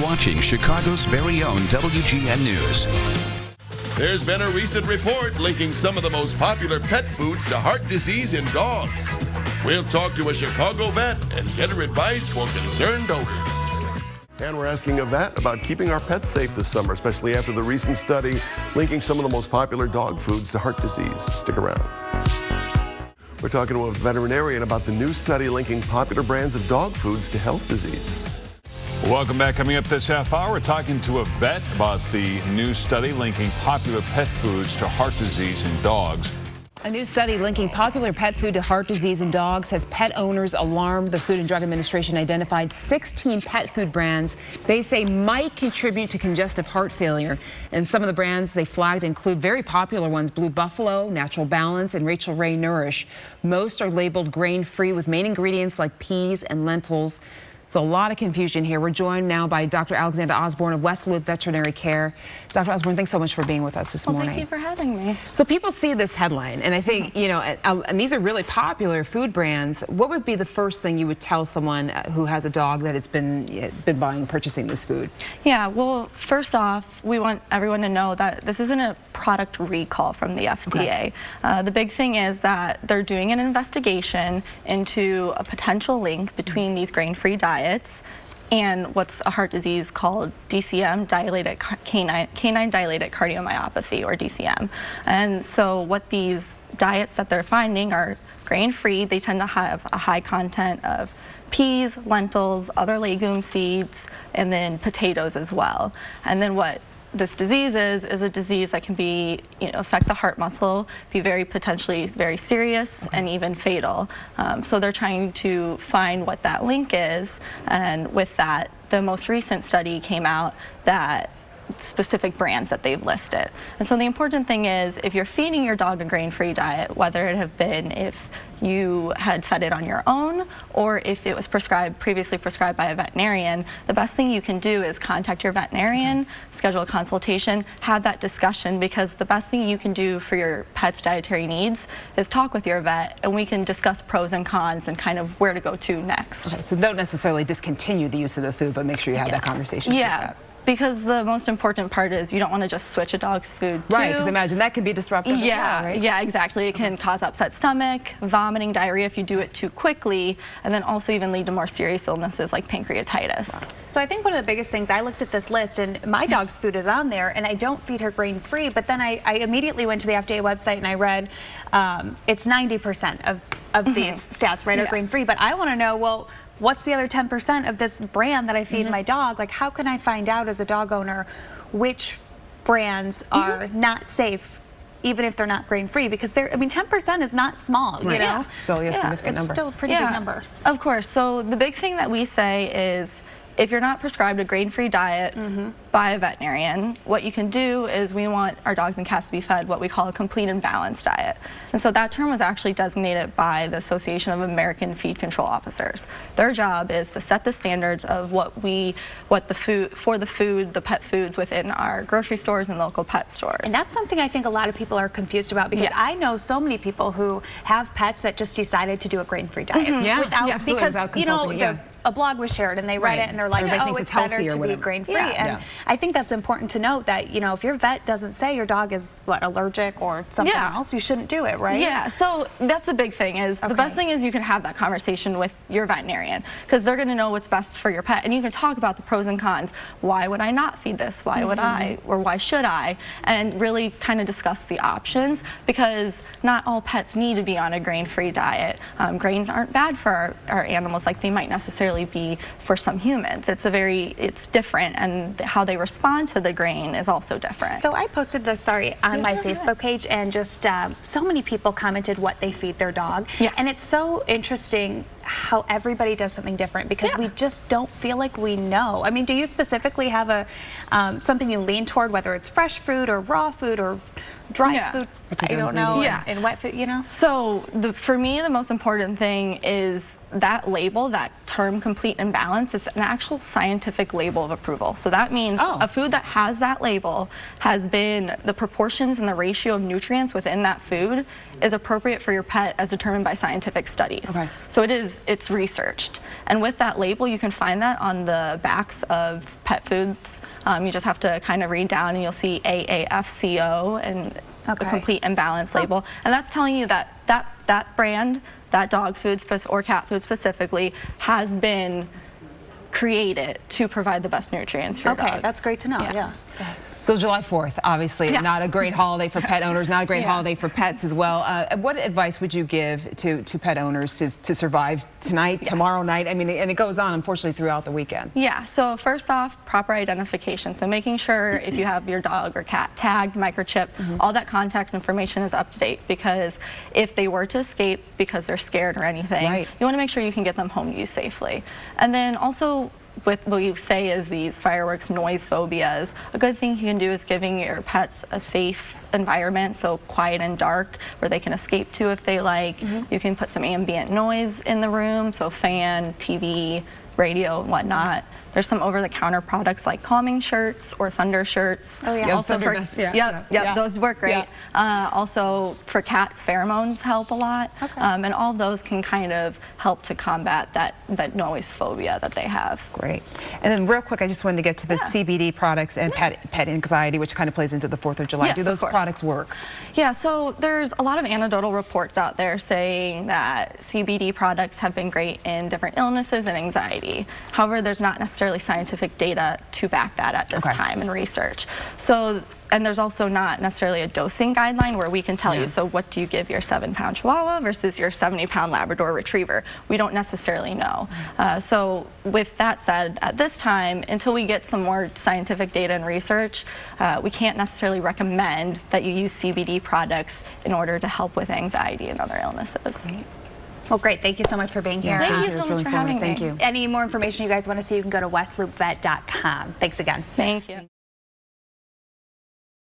watching Chicago's very own WGN News. There's been a recent report linking some of the most popular pet foods to heart disease in dogs. We'll talk to a Chicago vet and get her advice for concerned owners. And we're asking a vet about keeping our pets safe this summer, especially after the recent study linking some of the most popular dog foods to heart disease. Stick around. We're talking to a veterinarian about the new study linking popular brands of dog foods to health disease. Welcome back. Coming up this half hour, we're talking to a vet about the new study linking popular pet foods to heart disease in dogs. A new study linking popular pet food to heart disease in dogs has pet owners alarmed. The Food and Drug Administration identified 16 pet food brands they say might contribute to congestive heart failure. And some of the brands they flagged include very popular ones: Blue Buffalo, Natural Balance, and Rachel Ray Nourish. Most are labeled grain-free with main ingredients like peas and lentils. So a lot of confusion here. We're joined now by Dr. Alexandra Osborne of West Loop Veterinary Care. Dr. Osborne, thanks so much for being with us this morning. Thank you for having me. So people see this headline, and I think, you know, and these are really popular food brands. What would be the first thing you would tell someone who has a dog that it's been purchasing this food? Yeah, well, first off, we want everyone to know that this isn't a product recall from the FDA. Okay. The big thing is that they're doing an investigation into a potential link between these grain-free diets and what's a heart disease called DCM, canine dilated cardiomyopathy, or DCM. And so what these diets that they're finding are grain-free. They tend to have a high content of peas, lentils, other legume seeds, and then potatoes as well. And then what this disease is a disease that can be, affect the heart muscle, be potentially very serious, and even fatal. So they're trying to find what that link is, and with that, the most recent study came out that specific brands that they've listed. And so the important thing is, if you're feeding your dog a grain-free diet, whether it have been if you had fed it on your own or if it was previously prescribed by a veterinarian, the best thing you can do is contact your veterinarian, schedule a consultation, have that discussion, because the best thing you can do for your pet's dietary needs is talk with your vet, and we can discuss pros and cons and kind of where to go to next. Okay, so don't necessarily discontinue the use of the food, but make sure you have that conversation. Yeah. Because the most important part is you don't want to just switch a dog's food too. Right, because imagine that could be disruptive as well, right? Yeah, exactly. It can cause upset stomach, vomiting, diarrhea if you do it too quickly, and then also even lead to more serious illnesses like pancreatitis. Wow. So I think one of the biggest things, I looked at this list and my dog's food is on there, and I don't feed her grain-free, but then I immediately went to the FDA website and I read it's 90% of these stats, right, are grain-free, but I want to know, well, what's the other 10% of this brand that I feed my dog? Like, how can I find out as a dog owner which brands are not safe, even if they're not grain-free? Because 10% is not small, you know? Yeah. So a significant number. It's still a pretty big number. Of course. So the big thing that we say is, if you're not prescribed a grain-free diet by a veterinarian, what you can do is, we want our dogs and cats to be fed what we call a complete and balanced diet. And so that term was actually designated by the Association of American Feed Control Officers. Their job is to set the standards of the pet foods within our grocery stores and local pet stores. And that's something I think a lot of people are confused about, because I know so many people who have pets that just decided to do a grain-free diet without consulting, a blog was shared and they read it and they're like, oh, it's better to be grain-free. And I think that's important to note, that, if your vet doesn't say your dog is, allergic or something else, you shouldn't do it, right? Yeah, so that's the big thing, is the best thing is you can have that conversation with your veterinarian, because they're going to know what's best for your pet, and you can talk about the pros and cons. Why would I not feed this? Why would I? Or why should I? And really kind of discuss the options, because not all pets need to be on a grain-free diet. Grains aren't bad for our animals like they might necessarily be for some humans. It's different, and how they respond to the grain is also different. So I posted this, on my Facebook page, and just so many people commented what they feed their dog. And it's so interesting how everybody does something different, because we just don't feel like we know. I mean, do you specifically have a something you lean toward, whether it's fresh food or raw food or dry food? I don't know. And wet food, So for me, the most important thing is that label, that term complete and balanced, it's an actual scientific label of approval. So that means a food that has that label has been, the proportions and the ratio of nutrients within that food is appropriate for your pet as determined by scientific studies. Okay. So it's researched. And with that label, you can find that on the backs of pet foods. You just have to kind of read down and you'll see AAFCO and the complete and balanced label. And that's telling you that that brand, that dog food or cat food specifically, has been created to provide the best nutrients for your dog. Okay, that's great to know. Yeah. So July 4th, obviously, not a great holiday for pet owners, not a great holiday for pets as well. What advice would you give to pet owners to survive tonight, tomorrow night? I mean, and it goes on, unfortunately, throughout the weekend. Yeah, so first off, proper identification. So making sure if you have your dog or cat tagged, microchipped, all that contact information is up to date, because if they were to escape because they're scared or anything, you want to make sure you can get them home to you safely. And then also, with what you say is these fireworks noise phobias, a good thing you can do is giving your pets a safe environment, so quiet and dark, where they can escape to if they like. You can put some ambient noise in the room, so fan, TV, radio, and whatnot. There's some over-the-counter products like calming shirts or thunder shirts. Oh yeah, also for those work great. Also for cats, pheromones help a lot, and all of those can kind of help to combat that noise phobia that they have. Great. And then real quick, I just wanted to get to the CBD products and pet anxiety, which kind of plays into the 4th of July. Yes, do those products work? Yeah, so there's a lot of anecdotal reports out there saying that CBD products have been great in different illnesses and anxiety. However, there's not necessarily scientific data to back that at this time in research. So, and there's also not necessarily a dosing guideline where we can tell you, so what do you give your 7-pound Chihuahua versus your 70-pound Labrador Retriever? We don't necessarily know. So with that said, at this time, until we get some more scientific data and research, we can't necessarily recommend that you use CBD products in order to help with anxiety and other illnesses. Well, great. Thank you so much for being here. Thank you so much for having me. Thank you. Any more information you guys want to see, you can go to westloopvet.com. Thanks again. Thank you.